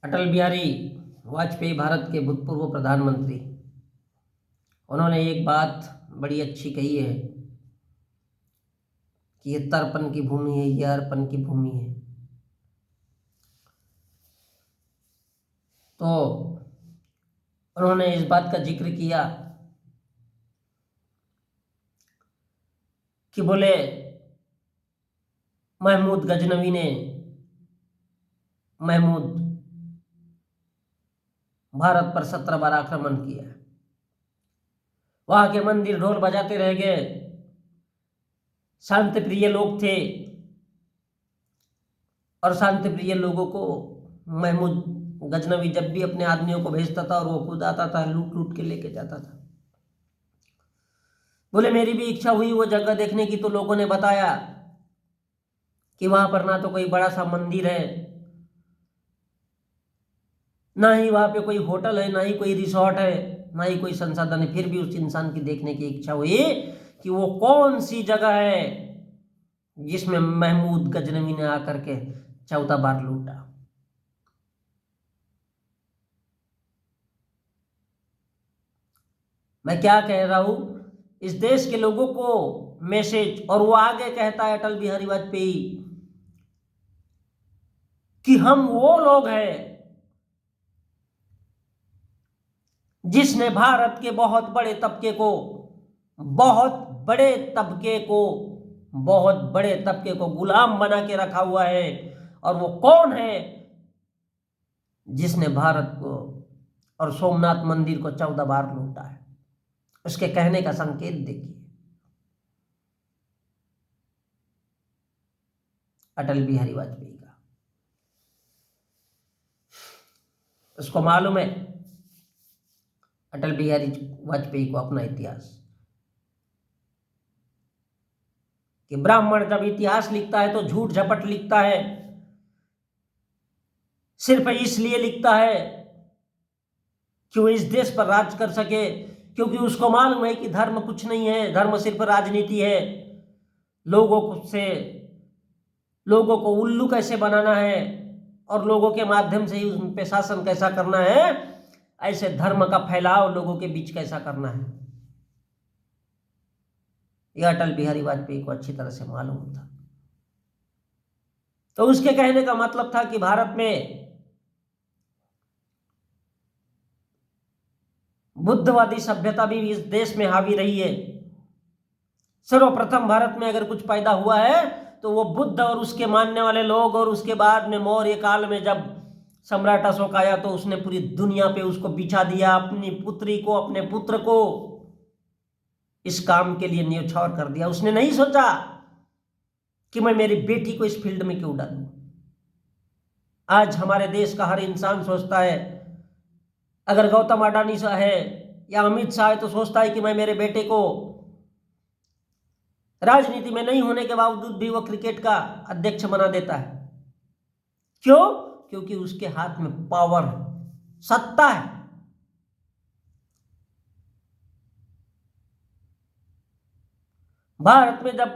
अटल बिहारी वाजपेयी भारत के भूतपूर्व प्रधानमंत्री। उन्होंने एक बात बड़ी अच्छी कही है कि ये तर्पण की भूमि है, ये अर्पण की भूमि है। तो उन्होंने इस बात का जिक्र किया कि बोले महमूद गजनवी ने महमूद भारत पर 17 बार आक्रमण किया। वहां के मंदिर ढोल बजाते रह गए, शांति प्रिय लोग थे और शांति प्रिय लोगों को महमूद गजनवी जब भी अपने आदमियों को भेजता था और वो खुद आता था, लूट लूट के लेके जाता था। बोले मेरी भी इच्छा हुई वो जगह देखने की, तो लोगों ने बताया कि वहां पर ना तो कोई बड़ा सा मंदिर है, ना ही वहां पे कोई होटल है, ना ही कोई रिसोर्ट है, ना ही कोई संसाधन है। फिर भी उस इंसान की देखने की इच्छा हुई कि वो कौन सी जगह है जिसमें महमूद गजनवी ने आकर के 14 बार लूटा। मैं क्या कह रहा हूं, इस देश के लोगों को मैसेज, और वो आगे कहता है अटल बिहारी वाजपेयी कि हम वो लोग हैं जिसने भारत के बहुत बड़े तबके को गुलाम बना के रखा हुआ है। और वो कौन है जिसने भारत को और सोमनाथ मंदिर को 14 बार लूटा है। उसके कहने का संकेत देखिए, अटल बिहारी वाजपेयी का। उसको मालूम है अटल बिहारी वाजपेयी को अपना इतिहास, कि ब्राह्मण जब इतिहास लिखता है तो झूठ झपट लिखता है, सिर्फ इसलिए लिखता है कि वो इस देश पर राज कर सके, क्योंकि उसको मालूम है कि धर्म कुछ नहीं है, धर्म सिर्फ राजनीति है। लोगों को उल्लू कैसे बनाना है और लोगों के माध्यम से ही उन पे शासन कैसा करना है, ऐसे धर्म का फैलाव लोगों के बीच कैसा करना है, यह अटल बिहारी वाजपेयी को अच्छी तरह से मालूम था। तो उसके कहने का मतलब था कि भारत में बुद्धवादी सभ्यता भी इस देश में हावी रही है। सर्वप्रथम भारत में अगर कुछ पैदा हुआ है तो वो बुद्ध और उसके मानने वाले लोग, और उसके बाद में मौर्य काल में जब सम्राट अशोक आया तो उसने पूरी दुनिया पे उसको बिछा दिया, अपनी पुत्री को, अपने पुत्र को इस काम के लिए न्यौछावर कर दिया। उसने नहीं सोचा कि मैं मेरी बेटी को इस फील्ड में क्यों डालूं। आज हमारे देश का हर इंसान सोचता है, अगर गौतम अडानी सा है या अमित शाह है तो सोचता है कि मैं मेरे बेटे को, राजनीति में नहीं होने के बावजूद भी वो क्रिकेट का अध्यक्ष बना देता है। क्यों? क्योंकि उसके हाथ में पावर, सत्ता है। भारत में जब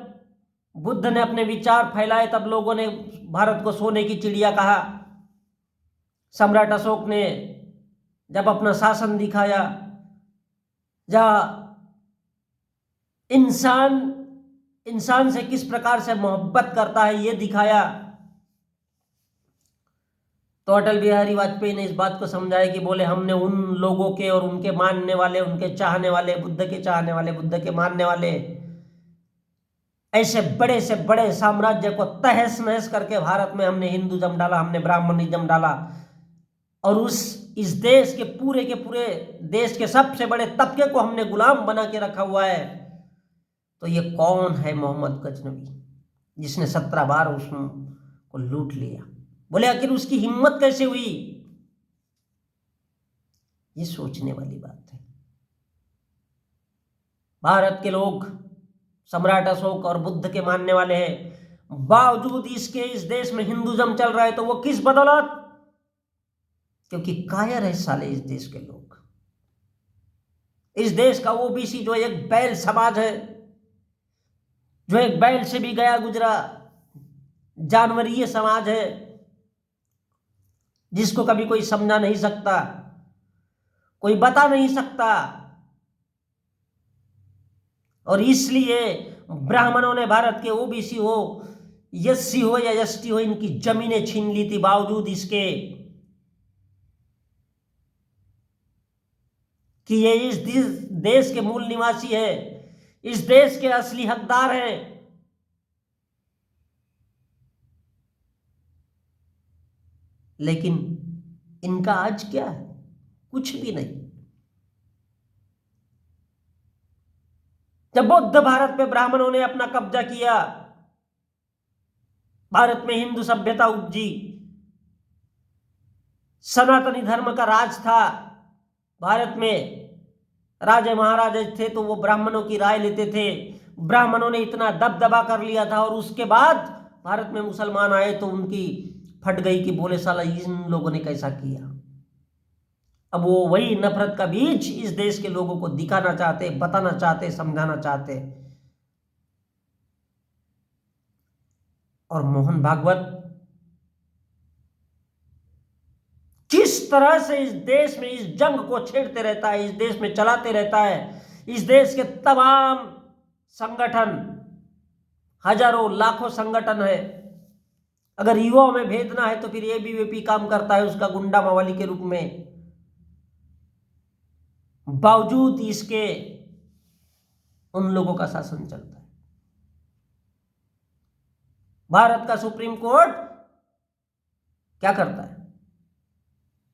बुद्ध ने अपने विचार फैलाए तब लोगों ने भारत को सोने की चिड़िया कहा। सम्राट अशोक ने जब अपना शासन दिखाया, जहां इंसान से किस प्रकार से मोहब्बत करता है ये दिखाया, तो अटल बिहारी वाजपेयी ने इस बात को समझाया कि बोले हमने उन लोगों के और उनके मानने वाले, उनके चाहने वाले, बुद्ध के चाहने वाले, बुद्ध के मानने वाले, ऐसे बड़े से बड़े साम्राज्य को तहस नहस करके भारत में हमने हिंदुइज्म डाला, हमने ब्राह्मणिज्म डाला, और इस देश के पूरे देश के सबसे बड़े तबके को हमने गुलाम बना के रखा हुआ है। तो ये कौन है मोहम्मद गजनवी, जिसने 17 बार उसको लूट लिया। बोले आखिर उसकी हिम्मत कैसे हुई। ये सोचने वाली बात है। भारत के लोग सम्राट अशोक और बुद्ध के मानने वाले हैं, बावजूद इसके इस देश में हिंदुइज्म चल रहा है, तो वो किस बदौलत? क्योंकि कायर है साले इस देश के लोग। इस देश का ओबीसी जो एक बैल समाज है, जो एक बैल से भी गया गुजरा जानवरीय समाज है, जिसको कभी कोई समझा नहीं सकता, कोई बता नहीं सकता। और इसलिए ब्राह्मणों ने भारत के ओबीसी हो, एससी हो या एसटी हो, इनकी जमीनें छीन ली थी, बावजूद इसके कि ये इस देश के मूल निवासी है, इस देश के असली हकदार हैं। लेकिन इनका आज क्या है? कुछ भी नहीं। जब बौद्ध भारत पे ब्राह्मणों ने अपना कब्जा किया, भारत में हिंदू सभ्यता उपजी, सनातनी धर्म का राज था भारत में, राजे महाराजे थे तो वो ब्राह्मणों की राय लेते थे। ब्राह्मणों ने इतना दबदबा कर लिया था, और उसके बाद भारत में मुसलमान आए तो उनकी फट गई कि बोले साला इन लोगों ने कैसा किया। अब वो वही नफरत का बीज इस देश के लोगों को दिखाना चाहते, बताना चाहते, समझाना चाहते। और मोहन भागवत किस तरह से इस देश में इस जंग को छेड़ते रहता है, इस देश में चलाते रहता है। इस देश के तमाम संगठन, हजारों लाखों संगठन है। अगर युवाओं में भेजना है तो फिर एबीवीपी काम करता है उसका गुंडा मवाली के रूप में। बावजूद इसके उन लोगों का शासन चलता है। भारत का सुप्रीम कोर्ट क्या करता है?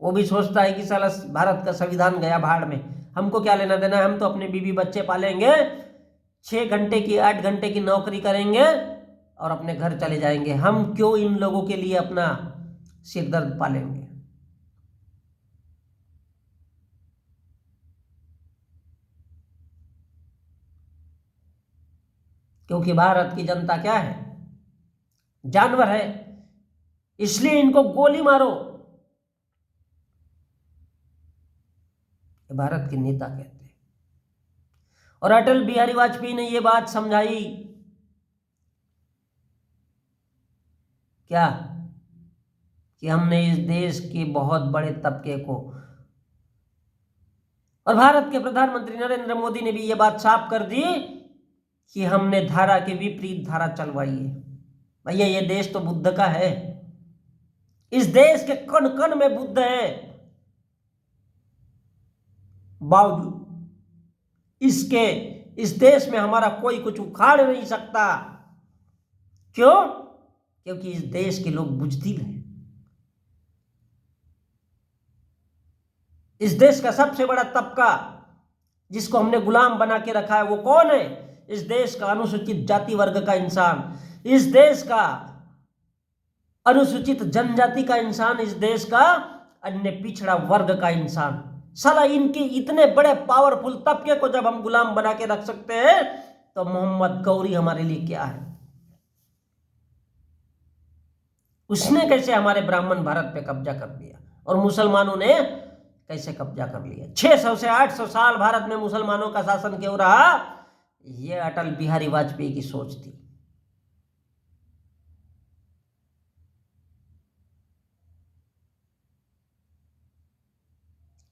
वो भी सोचता है कि साला भारत का संविधान गया भाड़ में, हमको क्या लेना देना है, हम तो अपने बीवी बच्चे पालेंगे, 6 घंटे की 8 घंटे की नौकरी करेंगे और अपने घर चले जाएंगे। हम क्यों इन लोगों के लिए अपना सिरदर्द पालेंगे? क्योंकि भारत की जनता क्या है? जानवर है, इसलिए इनको गोली मारो। भारत के नेता कहते हैं। और अटल बिहारी वाजपेयी ने यह बात समझाई क्या, कि हमने इस देश के बहुत बड़े तबके को, और भारत के प्रधानमंत्री नरेंद्र मोदी ने भी यह बात साफ कर दी कि हमने धारा के विपरीत धारा चलवाई है। भैया ये देश तो बुद्ध का है, इस देश के कण कण में बुद्ध है। बावजूद इसके इस देश में हमारा कोई कुछ उखाड़ नहीं सकता। क्यों? क्योंकि इस देश के लोग बुजदिल हैं। इस देश का सबसे बड़ा तबका जिसको हमने गुलाम बना के रखा है वो कौन है? इस देश का अनुसूचित जाति वर्ग का इंसान, इस देश का अनुसूचित जनजाति का इंसान, इस देश का अन्य पिछड़ा वर्ग का इंसान। साला इनके इतने बड़े पावरफुल तबके को जब हम गुलाम बना के रख सकते हैं तो मोहम्मद गौरी हमारे लिए क्या है? उसने कैसे हमारे ब्राह्मण भारत पे कब्जा कर लिया और मुसलमानों ने कैसे कब्जा कर लिया? 600 से 800 साल भारत में मुसलमानों का शासन क्यों रहा? यह अटल बिहारी वाजपेयी की सोच थी।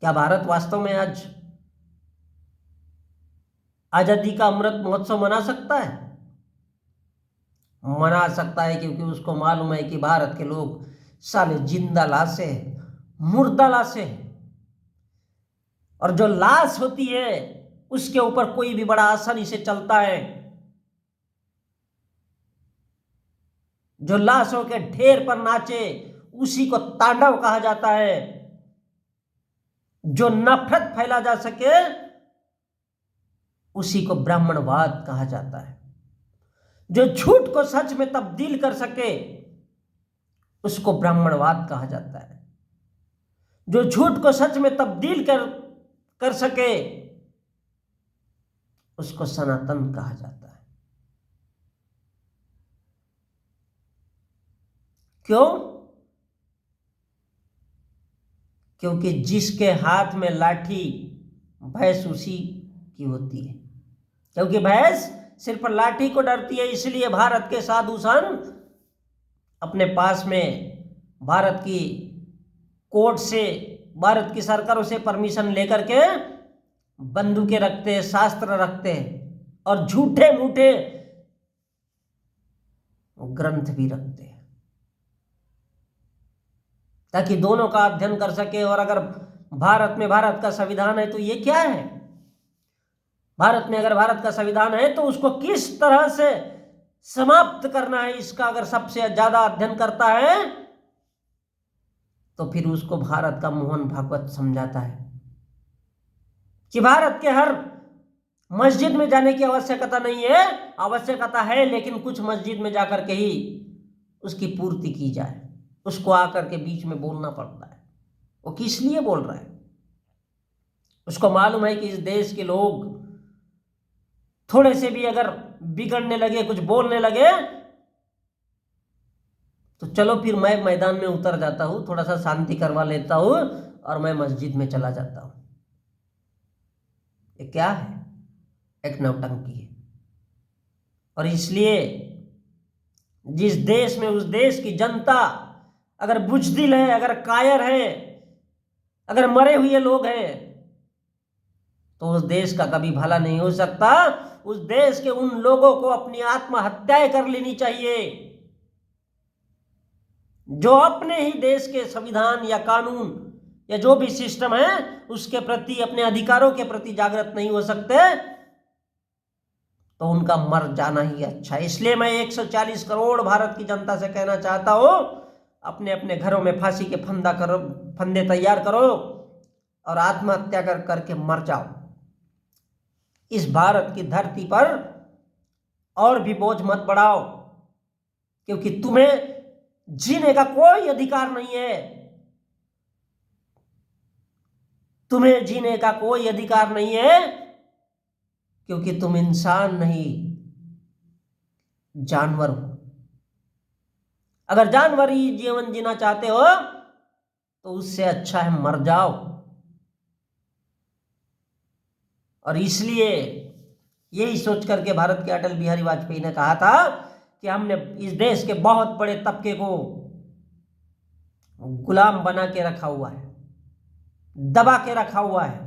क्या भारत वास्तव में आज आजादी का अमृत महोत्सव मना सकता है? मना सकता है, क्योंकि उसको मालूम है कि भारत के लोग साले जिंदा लाशें हैं, मुर्दा लाशें हैं, और जो लाश होती है उसके ऊपर कोई भी बड़ा आसानी से चलता है। जो लाशों के ढेर पर नाचे उसी को तांडव कहा जाता है। जो नफरत फैला जा सके उसी को ब्राह्मणवाद कहा जाता है। जो झूठ को सच में तब्दील कर सके उसको ब्राह्मणवाद कहा जाता है। जो झूठ को सच में तब्दील कर सके उसको सनातन कहा जाता है। क्यों? क्योंकि जिसके हाथ में लाठी भैंस उसी की होती है। क्योंकि भैंस सिर्फ लाठी को डरती है, इसलिए भारत के साधु संत अपने पास में भारत की कोर्ट से, भारत की सरकारों से परमिशन लेकर के बंदूकें रखते हैं, शस्त्र रखते हैं और झूठे मूठे ग्रंथ भी रखते हैं ताकि दोनों का अध्ययन कर सके। और अगर भारत में भारत का संविधान है तो ये क्या है? भारत में अगर भारत का संविधान है तो उसको किस तरह से समाप्त करना है, इसका अगर सबसे ज्यादा अध्ययन करता है तो फिर उसको भारत का मोहन भागवत समझाता है कि भारत के हर मस्जिद में जाने की आवश्यकता नहीं है, आवश्यकता है लेकिन कुछ मस्जिद में जाकर के ही उसकी पूर्ति की जाए। उसको आकर के बीच में बोलना पड़ता है। वो किस लिए बोल रहा है? उसको मालूम है कि इस देश के लोग थोड़े से भी अगर बिगड़ने लगे, कुछ बोलने लगे तो चलो फिर मैं मैदान में उतर जाता हूं, थोड़ा सा शांति करवा लेता हूं और मैं मस्जिद में चला जाता हूं। ये क्या है? एक नौटंकी है। और इसलिए जिस देश में उस देश की जनता अगर बुजदिल है, अगर कायर है, अगर मरे हुए लोग हैं तो उस देश का कभी भला नहीं हो सकता। उस देश के उन लोगों को अपनी आत्महत्याएं कर लेनी चाहिए जो अपने ही देश के संविधान या कानून या जो भी सिस्टम है उसके प्रति, अपने अधिकारों के प्रति जागृत नहीं हो सकते, तो उनका मर जाना ही अच्छा है। इसलिए मैं 140 करोड़ भारत की जनता से कहना चाहता हूं, अपने अपने घरों में फांसी के फंदे तैयार करो और आत्महत्या करके मर जाओ। इस भारत की धरती पर और भी बोझ मत बढ़ाओ, क्योंकि तुम्हें जीने का कोई अधिकार नहीं है। तुम्हें जीने का कोई अधिकार नहीं है क्योंकि तुम इंसान नहीं, जानवर हो। अगर जानवरी जीवन जीना चाहते हो तो उससे अच्छा है मर जाओ। और इसलिए यही सोच करके भारत के अटल बिहारी वाजपेयी ने कहा था कि हमने इस देश के बहुत बड़े तबके को गुलाम बना के रखा हुआ है, दबा के रखा हुआ है।